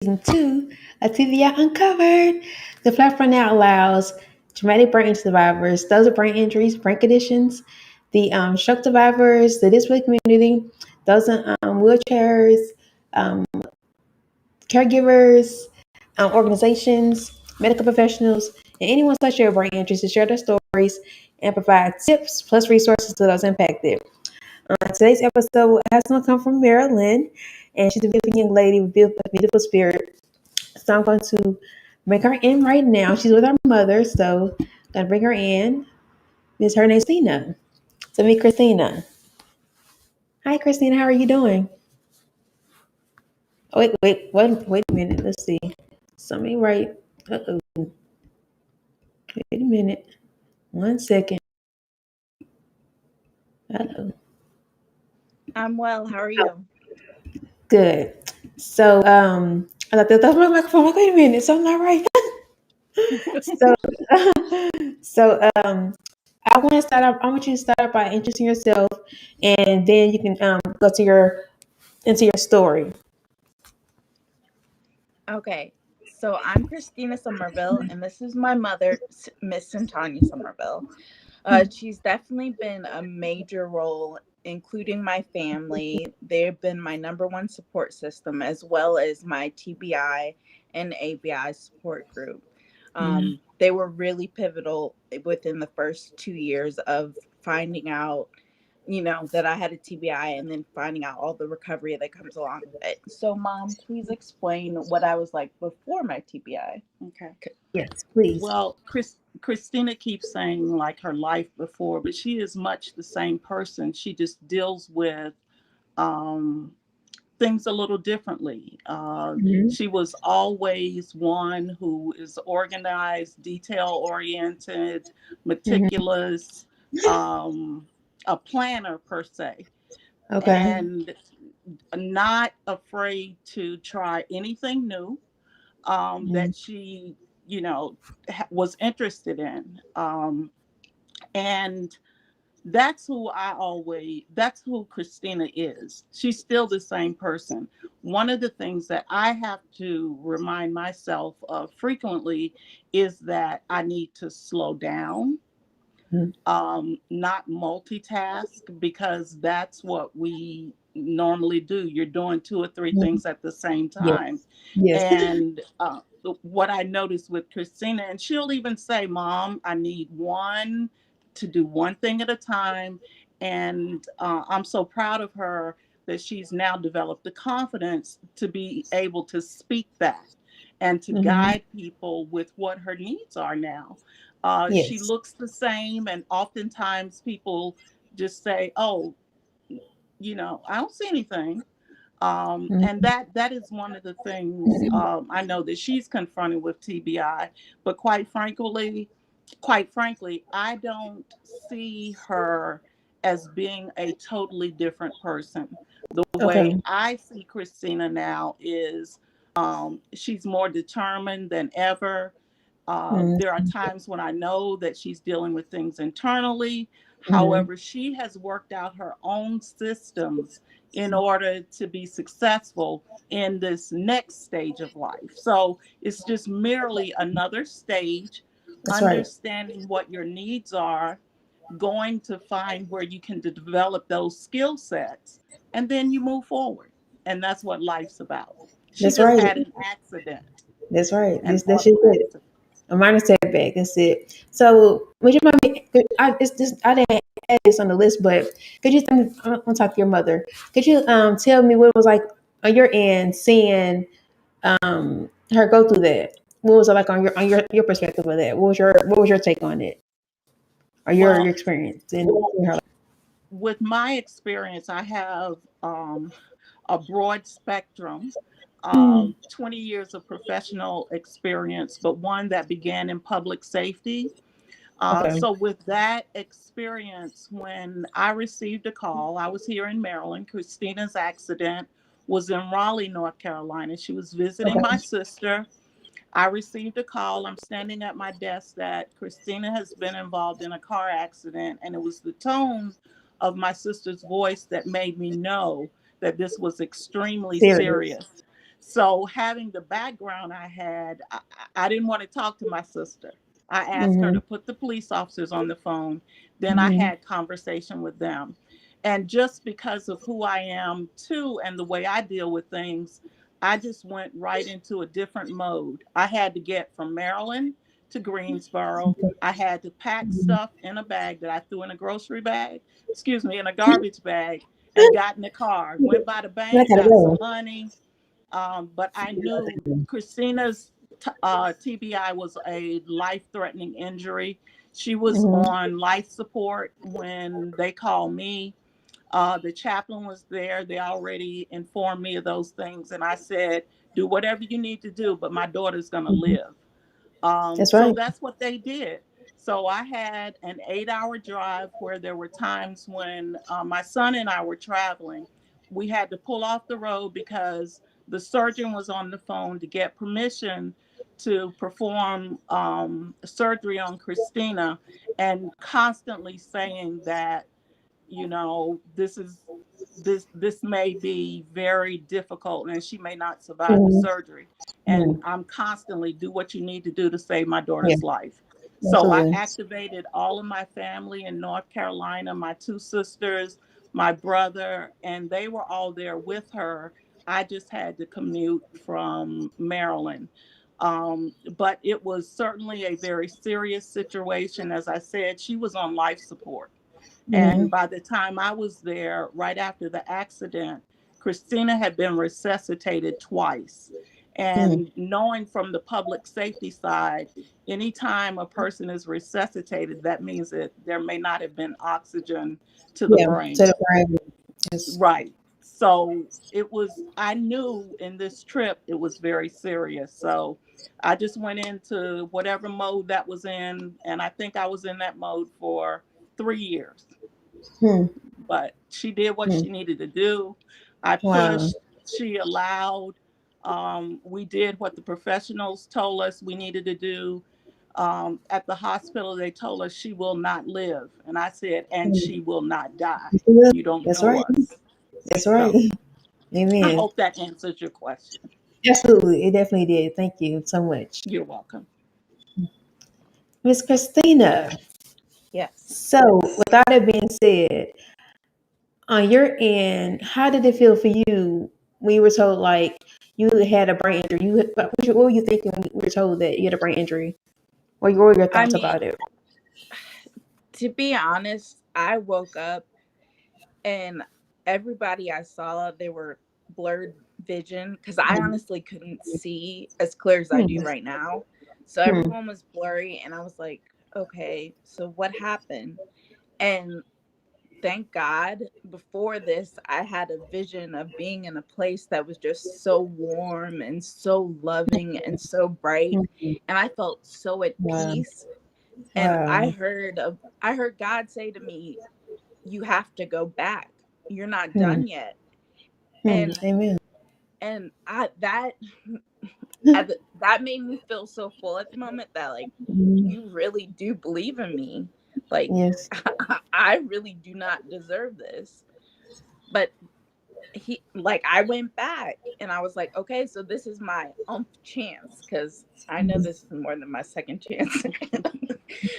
season two of TBI Uncovered. The platform now allows traumatic brain survivors, those with brain injuries, brain conditions, the stroke survivors, the disability community, those in wheelchairs, um, caregivers, organizations, medical professionals, and anyone such as brain injuries to share their stories and provide tips plus resources to those impacted. Today's episode has someone come from Maryland, and she's a beautiful young lady with beautiful spirit. So I'm going to bring her in right now. She's with her mother, so I'm going to bring her in. Her name's Christina. So meet Christina. Hi, Christina. How are you doing? Oh, wait a minute. Let's see. Something right. Uh-oh. Wait a minute. 1 second. Uh-oh. I'm well. How are you? Good. So, I thought that was my microphone. Like, wait a minute. Something not right. So, so, I want to start up. I want you to start up by introducing yourself, and then you can go to your into your story. Okay. So I'm Christina Somerville, and this is my mother, Miss Tanya Somerville. She's definitely been a major role, including my family. They've been my number one support system, as well as my TBI and ABI support group. They were really pivotal within the first 2 years of finding out, that I had a TBI and then finding out all the recovery that comes along with it. So, Mom, please explain what I was like before my TBI. Okay. Yes, please. Well, Christina keeps saying like her life before, but she is much the same person. She just deals with um, things a little differently. Mm-hmm. She was always one who is organized, detail oriented, Mm-hmm. meticulous, a planner per se, Okay. and not afraid to try anything new Mm-hmm. that she, was interested in. And that's who Christina is. She's still the same person. One of the things that I have to remind myself of frequently is that I need to slow down, not multitask, because that's what we normally do. You're doing two or three Mm-hmm. things at the same Yes. time. Yes. And what I noticed with Christina, and she'll even say, Mom, I need one to do one thing at a time. And I'm so proud of her that she's now developed the confidence to be able to speak that and to Mm-hmm. guide people with what her needs are now. She Yes. looks the same, and oftentimes people just say, "Oh, I don't see anything." And Mm-hmm. that is one of the things I know that she's confronted with TBI. But quite frankly, I don't see her as being a totally different person. The way Okay. I see Christina now is she's more determined than ever. There are Mm-hmm. times when I know that she's dealing with things internally. Mm-hmm. However, she has worked out her own systems in order to be successful in this next stage of life. So it's just merely another stage, That's right. understanding what your needs are, going to find where you can develop those skill sets, and then you move forward. And that's what life's about. She That's just right. had an accident, That's right. an That's just auto it. accident. A minor setback. That's it. So, would you mind me? It's just I didn't add this on the list, but could you tell me? I'm gonna talk to your mother. Could you tell me what it was like on your end seeing her go through that? What was it like on your perspective of that? What was your take on it or your Well, experience in her life? with my experience, I have a broad spectrum, Mm, 20 years of professional experience, but one that began in public safety. okay. So, with that experience, when I received a call, I was here in Maryland. Christina's accident was in Raleigh, North Carolina. She was visiting my Okay. sister. I received a call. I'm standing at my desk that Christina has been involved in a car accident. And it was the tone of my sister's voice that made me know that this was extremely Serious. serious. So having the background I had, I didn't want to talk to my sister. I asked her Mm-hmm. to put the police officers on the phone. Then I Mm-hmm. had conversation with them. And just because of who I am too and the way I deal with things, I just went right into a different mode. I had to get from Maryland to Greensboro. I had to pack stuff in a bag that I threw in a grocery bag, excuse me, in a garbage bag, and got in the car. Went by the I bank, gotta got some go. money. But I knew Christina's TBI was a life-threatening injury. She was Mm-hmm. on life support when they called me. The chaplain was there. They already informed me of those things. And I said, do whatever you need to do, but my daughter's going to Mm-hmm. live. That's So right. that's what they did. So I had an 8-hour drive where there were times when my son and I were traveling. We had to pull off the road because the surgeon was on the phone to get permission to perform surgery on Christina, and constantly saying that, this may be very difficult and she may not survive the Mm-hmm. surgery. And Mm-hmm. I'm constantly do what you need to do to save my Yeah, daughter's life. So I absolutely. activated all of my family in North Carolina, my two sisters, my brother, and they were all there with her. I just had to commute from Maryland. But it was certainly a very serious situation. As I said, she was on life support. Mm-hmm. And by the time I was there, right after the accident, Christina had been resuscitated twice. Mm-hmm. And knowing from the public safety side, anytime a person is resuscitated, that means that there may not have been oxygen to the Yeah, to brain. the brain. Yes. Right. So I knew in this trip it was very serious. So I just went into whatever mode that was in. And I think I was in that mode for 3 years, Hmm. but she did what Hmm. she needed to do. I Wow. pushed, she allowed, we did what the professionals told us we needed to do. At the hospital, they told us she will not live. And I said, and Hmm. she will not die. Yeah, You don't that's know right. us. That's right. So I Amen. hope that answers your question. Absolutely. It definitely did. Thank you so much. You're welcome. Miss Christina. Yes. So, with all that being said, on your end, how did it feel for you when you were told like you had a brain injury? What were you thinking when you were told that you had a brain injury? What were your I thoughts mean, about it? to be honest, I woke up and everybody I saw, they were blurred vision because I honestly couldn't see as clear as I do Hmm. right now. So Hmm. everyone was blurry, and I was like, okay, so what happened? And thank God, before this, I had a vision of being in a place that was just so warm and so loving and so bright. Hmm. And I felt so at Wow. peace. And Wow. I heard God say to me, you have to go back. You're not Hmm. done yet. Hmm. And Amen. that made me feel so full at the moment that like Mhm. you really do believe in me. Like Yes. I really do not deserve this. But I went back and I was like, okay, so this is my chance, because I know this is more than my second chance.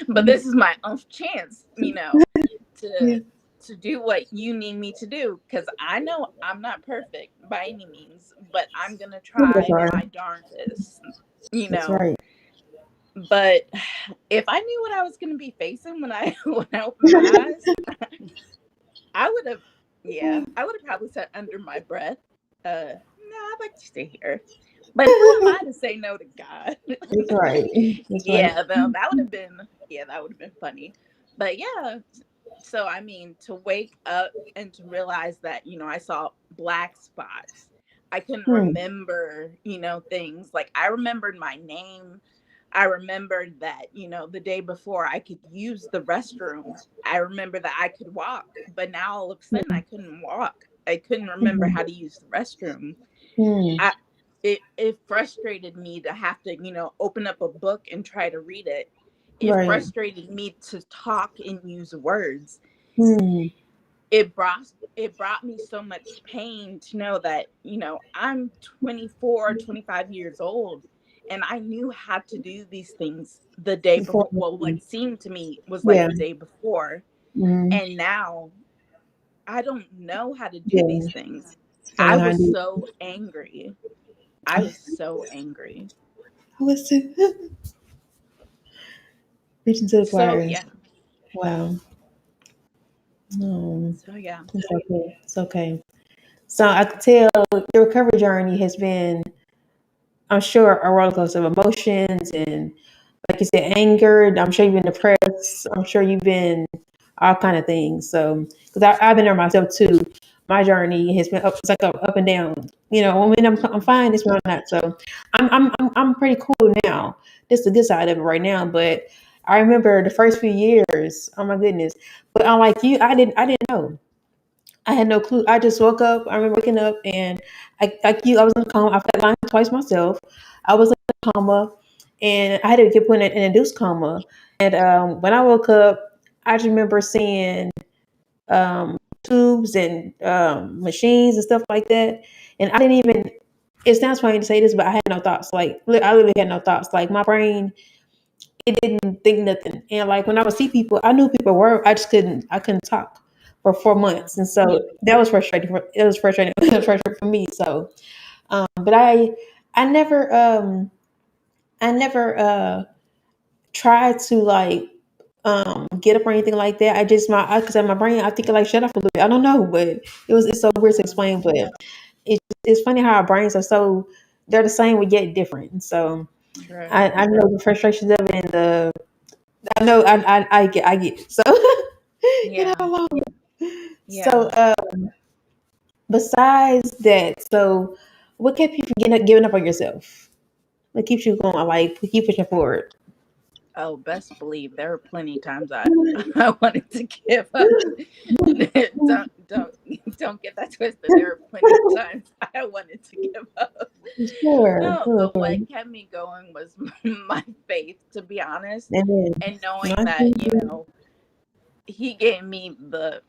But this is my chance, to Yeah. to do what you need me to do, because I know I'm not perfect by any means, but I'm gonna That's try right. my darndest, you That's know. right. But if I knew what I was gonna be facing when I when I opened my eyes, I would have, yeah, I would have probably said under my breath, no, I'd like to stay here. But who am I to say no to God? That's right. That's right. Yeah, though that would have been, yeah, that would have been funny. But yeah, so I mean, to wake up and to realize that, I saw black spots. I couldn't Hmm. remember, things. Like I remembered my name. I remembered that, the day before I could use the restroom. I remember that I could walk, but now all of a sudden I couldn't walk. I couldn't remember how to use the restroom. Hmm. I it frustrated me to have to, open up a book and try to read it. It Right. frustrated me to talk and use words. Hmm. it brought me so much pain to know that, I'm 24, 25 years old, and I knew how to do these things the day Before, before. Well, what seemed to me was like yeah, the day before, mm-hmm. and now I don't know how to do Yeah. these things. I I know how to was do. so angry. I was so angry. I was too. Reaching to the So choir. yeah. Wow. No, So yeah. it's okay. It's okay. So I could tell your recovery journey has been, I'm sure, a roller coaster of emotions and, like you said, anger. I'm sure you've been depressed. I'm sure you've been all kind of things. So, because I've been there myself too. My journey has been up, it's like up and down. When I'm fine, it's when I'm not. So, I'm pretty cool now. This is the good side of it right now. But I remember the first few years. Oh my goodness! But unlike you, I didn't know. I had no clue. I just woke up. I remember waking up and like you, I was in a coma. I flatlined twice myself. I was in a coma and I had to get put in an induced coma. And when I woke up, I just remember seeing um, tubes and machines and stuff like that. And I didn't even, it sounds funny to say this, but I had no thoughts. Like, I literally had no thoughts. Like, my brain, it didn't think nothing. And like when I would see people, I knew people were. I couldn't talk for four Yeah. months, and so that was frustrating. It was frustrating. It was frustrating for me. So, but I never, I never tried to like get up or anything like that. I just because my brain, I think it like shut off a little bit. I don't know, but it's so weird to Yeah. explain. But it's funny how our brains are so they're the same, we get different. And so Right. I know the frustrations of it and the I know I get it. So Yeah. alone. Yeah. So besides that, so what kept you from giving up on yourself? What keeps you going? Like keep pushing forward. Oh, best believe there were plenty of times I wanted to give up. Don't get that twisted. There were plenty of times I wanted to give up. Sure, No, sure, but sure. what kept me going was my faith, to be honest, And then and knowing I that, think he gave me the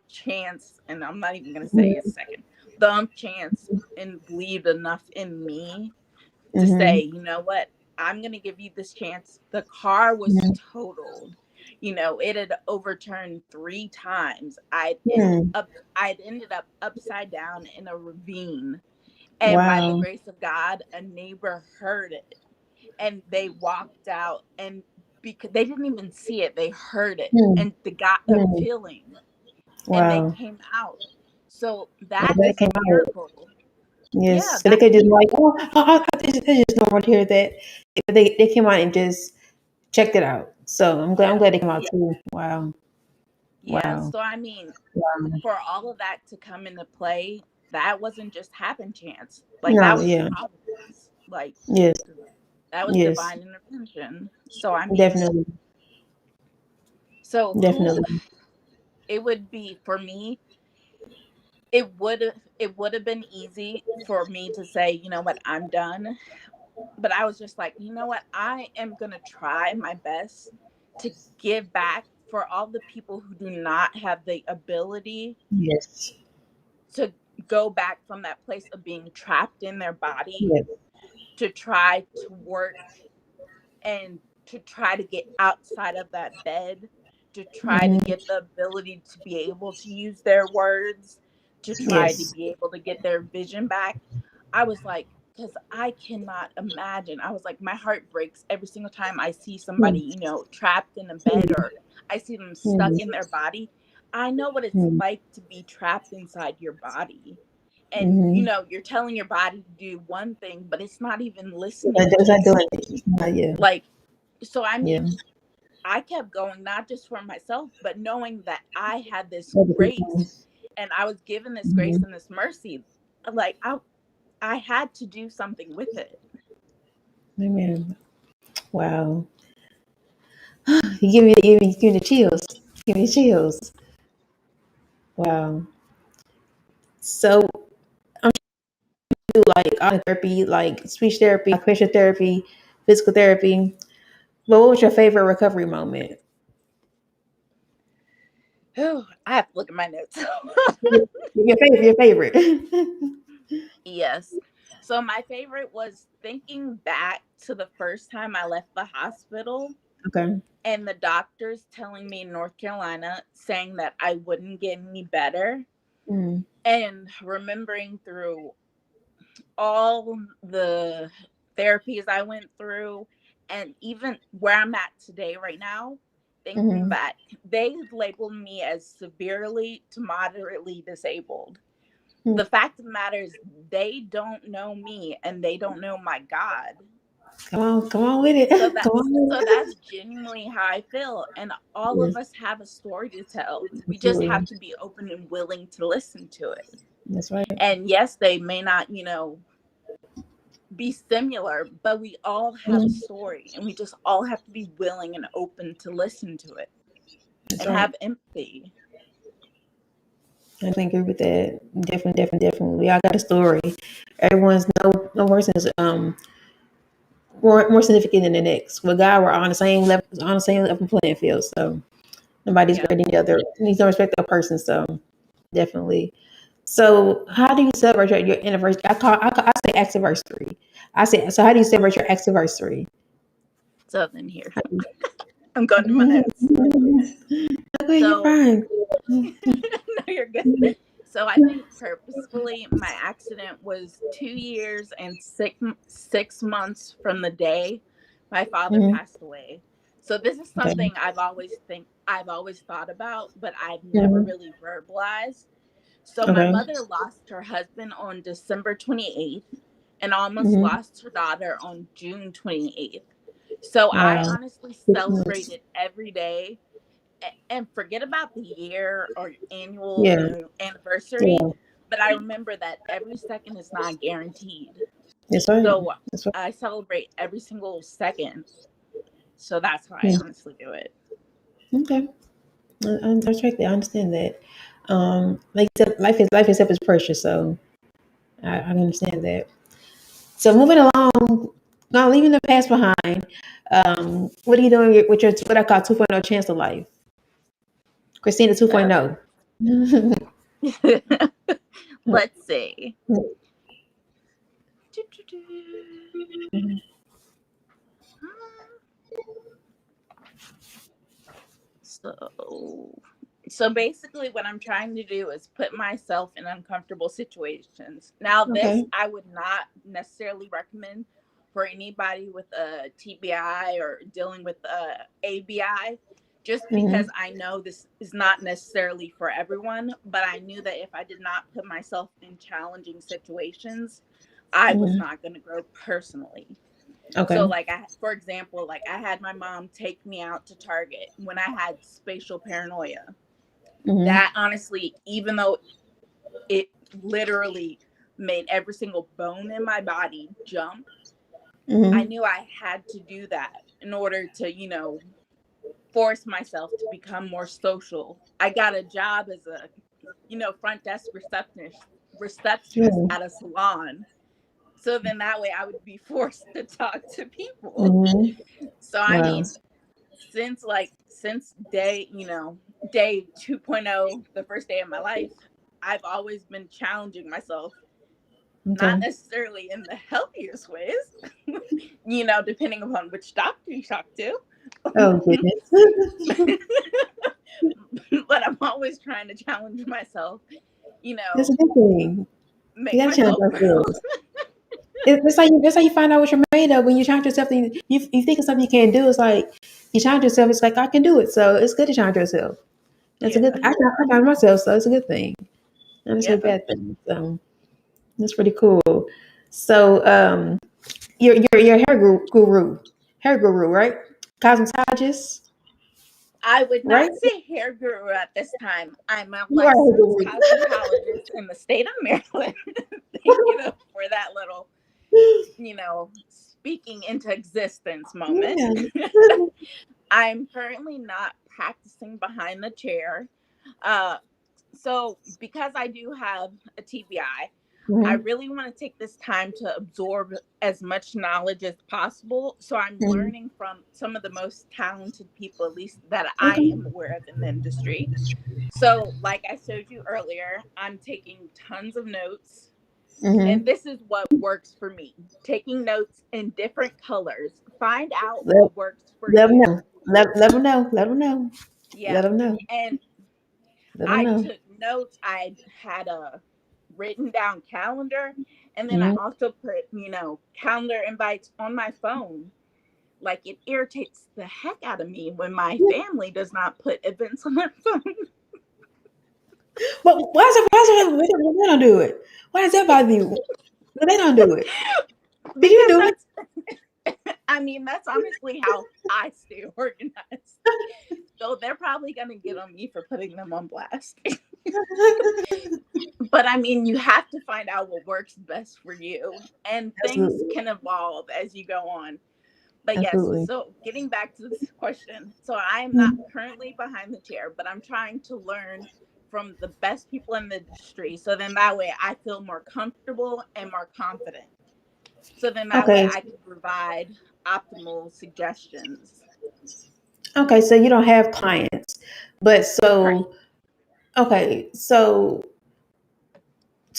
chance, and I'm not even gonna say a second, the chance, and believed enough in me to say, mm-hmm, you know what, I'm gonna give you this chance. The car was totaled. It had overturned 3 times. mm-hmm. I'd ended up upside down in a ravine. And by the Wow. grace of God, a neighbor heard it and they walked out, and because they didn't even see it, they heard it Mm, and they got a mm, feeling and they wow. came out. So I'm that glad it is a came out. miracle. Yeah, Yes. So they that could just like, oh, they just normal to hear that. They came out and just checked it out. So I'm yeah. glad they came out too. Wow. Yeah, Wow. so I mean, Wow. for all of that to come into play, that wasn't just happen chance. Like that No, was yeah. providence. Like Yes. that was Yes. divine intervention. So I mean, Definitely. so who Definitely. it would be for me, it would have been easy for me to say, you know what, I'm done. But I was just like, you know what, I am gonna try my best to give back for all the people who do not have the ability Yes. to go back from that place of being trapped in their body, Yes. to try to work and to try to get outside of that bed, to try to Mm-hmm. get the ability to be able to use their words, to try to Yes. be able to get their vision back. I was like, because I cannot imagine. I was like, my heart breaks every single time I see somebody, trapped in a bed, or I see them stuck in their body. I know what it's Mm-hmm. like to be trapped inside your body. And, Mm-hmm. you're telling your body to do one thing, but it's not even listening It's to not you. doing it. It's not, yeah. Like, so I Yeah. mean, I kept going, not just for myself, but knowing that I had this Other people. grace and I was given this grace Mm-hmm. and this mercy. Like, I had to do something with it. Amen. Wow. You give me the chills. Give me the chills. Wow. So do like art therapy, like speech therapy, occupational therapy, physical therapy. But what was your favorite recovery moment? Oh, I have to look at my notes. Your favorite. Yes. So my favorite was thinking back to the first time I left the hospital Okay. and the doctors telling me in North Carolina saying that I wouldn't get any better, Mm, and remembering through all the therapies I went through and even where I'm at today right now, thinking mm-hmm. back, they labeled me as severely to moderately disabled. The fact of the matter is they don't know me and they don't know my God. Come on with it. So Come that's on so with it. that's genuinely how I feel. And all of Yes, us have a story to tell. We just have absolutely. to be open and willing to listen to it. That's right. And yes, they may not, be similar, but we all have a Mhm. story and we just all have to be willing and open to listen to it That's and right. have empathy. I can agree with that. Definitely. We all got a story. Everyone's no person is more significant than the next. With God, we're on the same level playing field. So nobody's Yeah. greater than the other. Needs no respect of person. So definitely. So how do you celebrate your anniversary? I say anniversary. I say so. How do you celebrate your anniversary? So then here, I'm going to my notes. Okay, you're So fine. no, you're good. So I think purposefully my accident was 2 years and 6 months from the day my father Mhm. passed away. So this is Okay. something I've always thought about, but I've never Mhm. really verbalized. So my Okay. mother lost her husband on December 28th and almost Mhm. lost her daughter on June 28th. So I Wow. honestly 6 months. celebrated every day and forget about the year or annual, Yeah. anniversary, Yeah. but I remember that every second is not guaranteed. That's right. So That's right. I celebrate every single second. So that's how I Yeah. honestly do it. Okay. I respect that. I understand that. Like you said, life itself is precious, so I understand that. So moving along, now leaving the past behind. What are you doing with your what I call 2.0 chance of life? Christina Uh, 2.0. let's see. So, so basically, what I'm trying to do is put myself in uncomfortable situations. Now, this Okay. I would not necessarily recommend for anybody with a TBI or dealing with a ABI, just because Hmm. I know this is not necessarily for everyone. But I knew that if I did not put myself in challenging situations, I was Hmm. not going to grow personally. So Okay. like for example, like I had my mom take me out to Target when I had spatial paranoia. Hmm. That honestly, even though it literally made every single bone in my body jump, I Hmm. knew I had to do that in order to, force myself to become more social. I got a job as a, front desk receptionist Yeah. at a salon. So then that way I would be forced to talk to people. Hmm. So I Wow. mean, since day 2.0, the first day of my life, I've always been challenging myself, not Okay. necessarily in the healthiest ways, depending upon which doctor you talk to. Oh goodness. But I'm always trying to challenge myself, you That's a know good thing. You make gotta challenge myself grow. ourselves. That's how you find out what you're made of when you challenge yourself. And you think of something you can't do. It's like you challenge yourself. It's like I can do it. So it's good to challenge yourself. That's a good. Yeah, I challenge myself, so it's a good thing. Not necessarily a yeah. bad thing. So that's pretty cool. So your hair guru, right? Cosmetologist, I would right? not say hair guru at this time. I'm a You are a hair licensed guru. cosmetologist in the state of Maryland. Thank you for that little, speaking into existence moment. Yeah. I'm currently not practicing behind the chair. Uh, so because I do have a TBI, I Mm-hmm. really want to take this time to absorb as much knowledge as possible. So I'm Mm-hmm. learning from some of the most talented people, at least that I Okay. am aware of in the industry. So, like I showed you earlier, I'm taking tons of notes. And Mm-hmm. this is what works for me, taking notes in different colors. Find out Let, what works for let them you. know. Let them know. Let them know. Let Yeah. them know. And Let them I know. took notes. I had a written down calendar. And then I Mm-hmm. also put, calendar invites on my phone. Like, it irritates the heck out of me when my family does not put events on their phone. But why they don't do it? Why does that bother you? Why they don't do it? Did you Because do it? that's honestly how I stay organized. So they're probably going to get on me for putting them on blast. But you have to find out what works best for you. And things Absolutely. can evolve as you go on. But yes, Absolutely. so getting back to this question. So I am not Mm-hmm. currently behind the chair, but I'm trying to learn from the best people in the industry. So then that way I feel more comfortable and more confident. So then that way Okay. I can provide optimal suggestions. Okay. So you don't have clients, but Correct. okay. So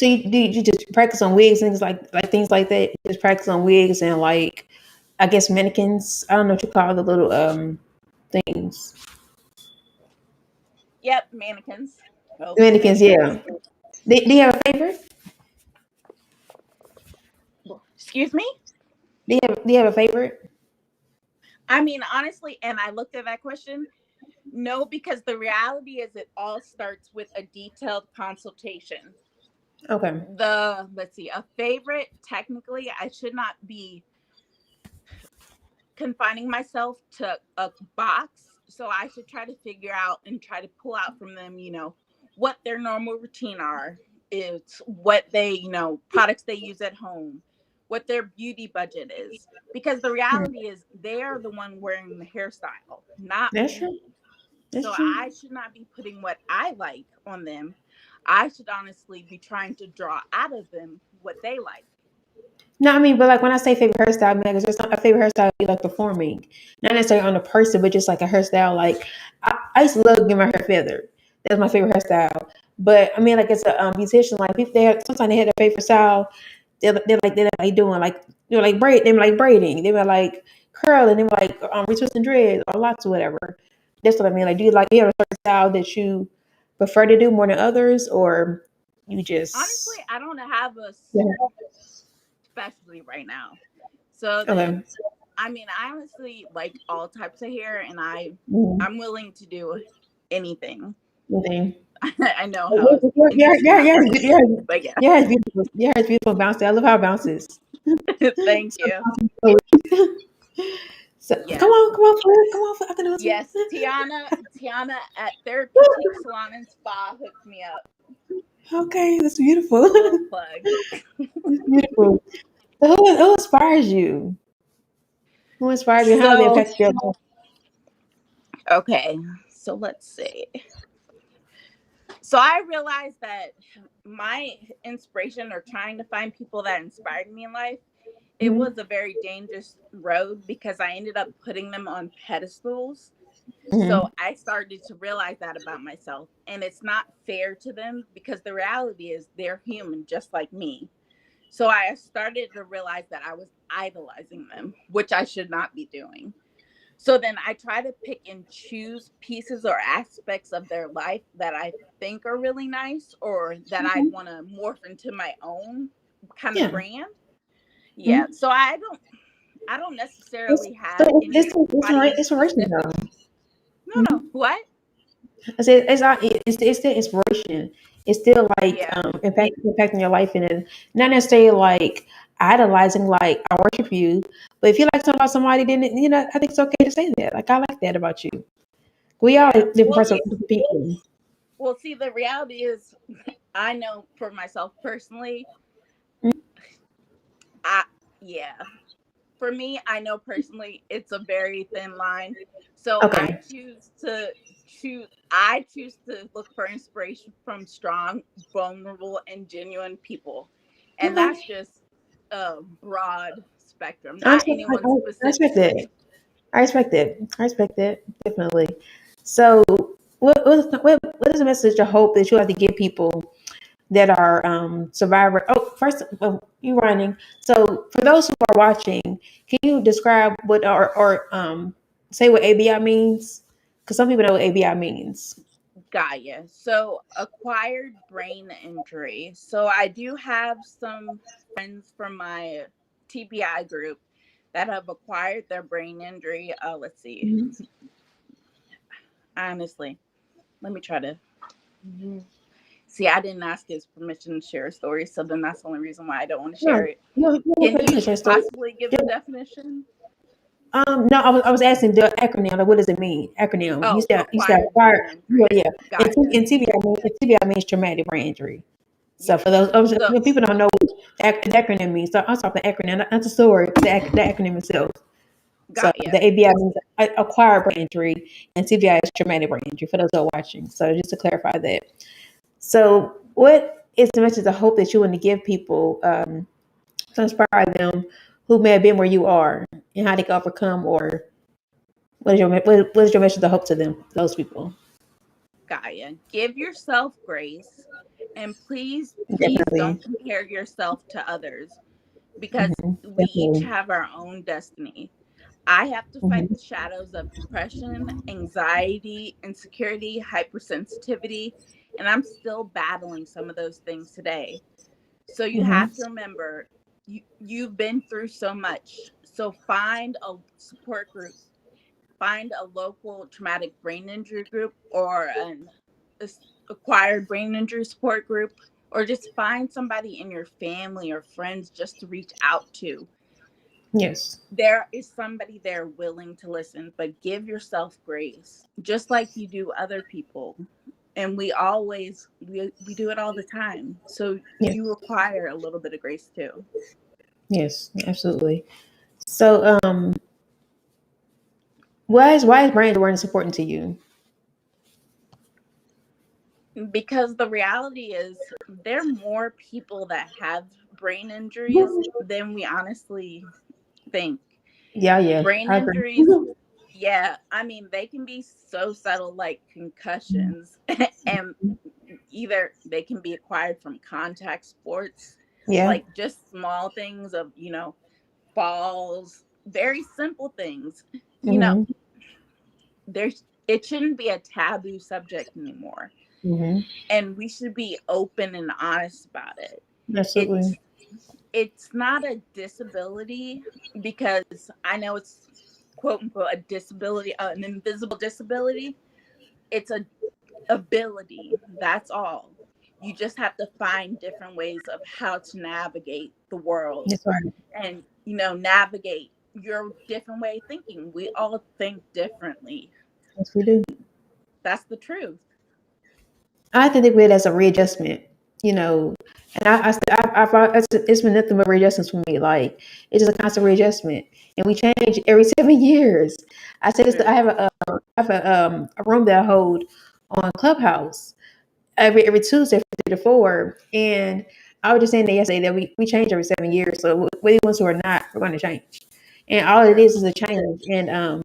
you just practice on wigs and things like that. You just practice on wigs and like I guess mannequins. I don't know what you call the little things. Yep, mannequins. Both Mannequins, mannequins. yeah. Do you have a favorite? Excuse me? Do you have a favorite? Honestly, and I looked at that question. No, because the reality is it all starts with a detailed consultation. Okay. Let's see, a favorite, technically, I should not be confining myself to a box. So I should try to figure out and try to pull out from them, what their normal routine are. It's what they, products they use at home, what their beauty budget is. Because the Hmm. reality is they are the one wearing the hairstyle, not That's true. me. That's So true. I should not be putting what I like on them. I should honestly be trying to draw out of them what they like. No, I mean, but like when I say favorite hairstyle, I mean, like, it's just not a favorite hairstyle be like performing, not necessarily on a person, but just like a hairstyle. Like I used to love getting my hair feathered. That's my favorite hairstyle. But I mean, like it's a musician. Like people, sometimes they had a favorite style. They're like doing like they were like braiding. They were like curling. They were like retwisting dreads or lots or whatever. That's what I mean. Like, do you have a certain style that you prefer to do more than others, or you Honestly, just I don't have a yeah. specialty right now. So Okay. then, I honestly like all types of hair, and Mhm. I'm willing to do anything. Okay. I know Your how industry works, but yeah. hair is beautiful. Your hair is beautiful, bouncy. I love how it bounces. Thank you. So Yes. come on, Fred. Come on, Fred. I can do it. Yes, Tiana at Therapeutic Salon and Spa hooked me up. Okay, that's beautiful. Little plug. That's beautiful. So who inspires you? Who inspires you? How has it So, affected your life? okay. So let's see. So I realized that my inspiration or trying to find people that inspired me in life, it Mhm. was a very dangerous road because I ended up putting them on pedestals. So Mhm. I started to realize that about myself. And it's not fair to them because the reality is they're human just like me. So I started to realize that I was idolizing them, which I should not be doing. So then I try to pick and choose pieces or aspects of their life that I think are really nice or that I'd want to morph into my own kind of Yeah. brand. Yeah. Mhm. So I don't It's necessarily have so anybody in inspiration specific. though. No, no. Mhm. What? I said it's still inspiration. It's still like Yeah. impacting your life and it, not necessarily like idolizing. Like I worship you, but if you like something about somebody, then I think it's okay to say that. Like I like that about you. We all Yeah. different parts of different people. Well, see, the reality is I know for myself personally, I yeah. For me, I know personally it's a very thin line. So Okay. I choose to look for inspiration from strong, vulnerable, and genuine people. And Okay. that's just a broad spectrum, I not respect, anyone I respect that. specifically. I respect that. I respect that. Definitely. So, what is the message or hope that you have to give people that are survivor? Oh, first, you running. So, for those who are watching, can you describe what or say what ABI means? Because some people know what ABI means. Gaia. So, acquired brain injury. So, I do have some friends from my TBI group that have acquired their brain injury. Let's see. Mhm. Honestly, let me try to. See, I didn't ask his permission to share a story, so then that's the only reason why I don't want to No, share it. you Can have to you share story. possibly give a definition? No, I was asking the acronym. Like, what does it mean? Acronym. Oh, You said acquired acquired. brain Yeah, injury. yeah. Gaia. And TBI means traumatic brain injury. So for Yes. those So, when people don't know what the acronym means, so I'm talking acronym, not the story, the acronym itself. So Gaia. the ABI means acquired brain injury, and TBI is traumatic brain injury. For those who are watching, so just to clarify that. So what is the message of hope that you want to give people to inspire them who may have been where you are and how they can overcome, or what is your message of hope to them, those people? Gaia. Give yourself grace, and please Definitely. don't compare yourself to others, because we each Definitely. have our own destiny. I have to fight Hmm. the shadows of depression, anxiety, insecurity, hypersensitivity, and I'm still battling some of those things today. So you Hmm. have to remember, you've been through so much. So find a support group, find a local traumatic brain injury group, or an acquired brain injury support group, or just find somebody in your family or friends just to reach out to. Yes. There is somebody there willing to listen, but give yourself grace just like you do other people. And we do it all the time, so Yes. you require a little bit of grace too. Yes. Absolutely. So, why is brand awareness important to you? Because the reality is, there are more people that have brain injuries than we honestly think. Yeah, yeah, Brain I agree. injuries, yeah, I mean, they can be so subtle, like concussions, and either they can be acquired from contact sports, Yeah. like just small things of, falls, very simple things. You know, Hmm. there's it shouldn't be a taboo subject anymore. Hmm. And we should be open and honest about it. Absolutely. It's not a disability, because I know it's quote unquote a disability, an invisible disability. It's a ability. That's all. You just have to find different ways of how to navigate the world, That's right. and navigate your different way of thinking. We all think differently. Yes, we do. That's the truth. I have to think of it as a readjustment, you know. And it's been nothing but readjustments for me. Like it's just a constant readjustment, and we change every 7 years. I said this. I True. have a room that I hold on Clubhouse every Tuesday from 3 to 4, and I was just saying that yesterday that we change every 7 years. So whether ones who are not, we're going to change, and all it True. is a change. And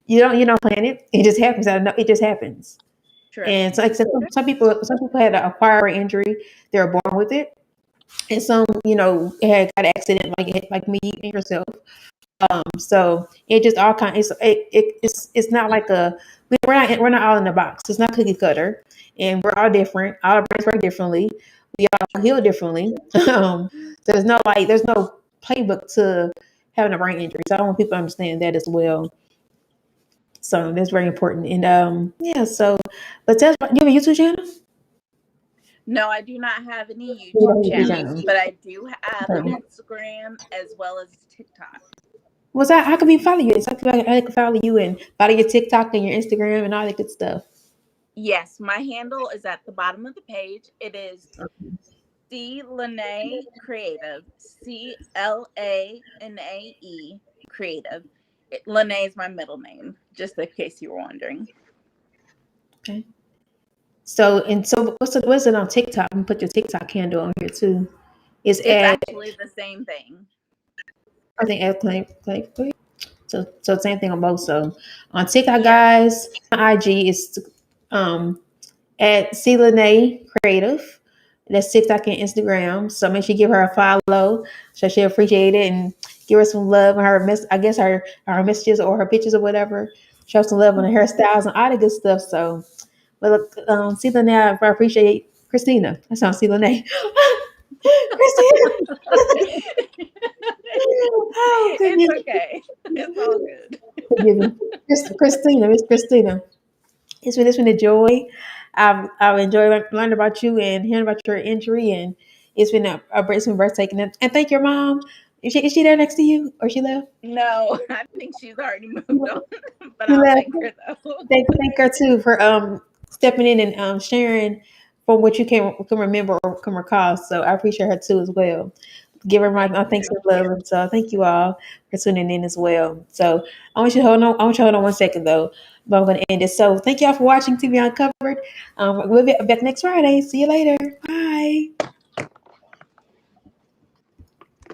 you don't plan it; it just happens. I know it just happens. True. And so, like I said, some people had an acquired injury; they were born with it, and some, had got an accident like me and yourself. So it just all kind. It's not like we're not all in the box. It's not cookie cutter, and we're all different. All our brains work differently. We all True. heal differently. There's no playbook to having a brain injury. So I want people to understand that as well. So that's very important. And yeah. So, but tell us, you have a YouTube channel? No, I do not have any You YouTube don't have a channels, channel. but I do have an Okay. Instagram as well as TikTok. Was that how can we follow you? So I can follow you and follow your TikTok and your Instagram and all that good stuff. Yes, my handle is at the bottom of the page. It is C Lanae Creative. CLANAE Creative. Lanae is my middle name, just in case you were wondering. Okay. So what's it on TikTok? I'm gonna put your TikTok handle on here too. It's It's at actually the same thing. I think at Clay. So same thing on both. So on TikTok, Yes. guys, my IG is at C Renee Creative. That's TikTok and Instagram. So make sure you give her a follow. So she'll appreciate it and give her some love on I guess her messages or her pictures or whatever. Show some love on the hairstyles and all the good stuff. So but look, C Renee, I appreciate Christina. That sounds C Renee. Christina. Oh It's goodness. okay. It's all good. Forgive me. Christina, Miss Christina. It's been a joy. I've enjoyed learning about you and hearing about your injury, and it's been breathtaking. And thank your mom. Is she there next to you, or she left? No, I think she's already moved on, but She I'll left. thank her though. Thank her too for stepping in and sharing from what you can remember or can recall. So I appreciate her too as well. Give her Thank my thanks you. and love. And so thank you all for tuning in as well. So I want you to hold on 1 second though. But I'm gonna end it. So thank y'all for watching TV Uncovered. We'll be back next Friday. See you later. Bye.